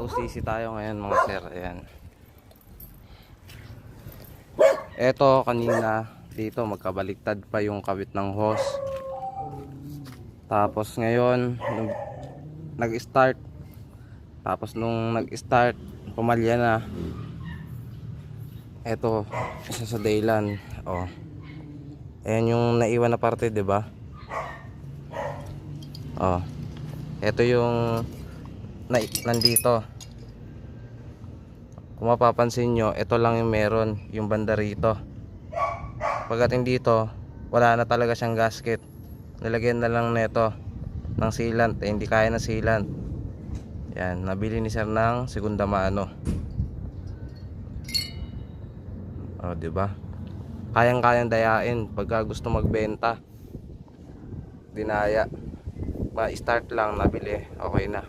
2cc tayo ngayon mga sir. Ayan. Eto kanina dito magkabaliktad pa yung kabit ng hose. Tapos ngayon nag-start. Tapos nung nag-start pumalya na. Eto isa sa daylan. Oh. Ayan yung naiwan na parte, 'di ba? Oh. Ito yung nandito. Kung mapapansin nyo, ito lang yung meron, yung banda rito. Pagdating dito, wala na talaga siyang gasket. Nilagyan na lang neto ng sealant, hindi kaya na sealant. Yan, nabili ni sir ng segunda mano. Oh, 'di ba? Kayang-kayang dayain pagka gusto magbenta. Dinaya. Ma-start lang, nabili, okay na.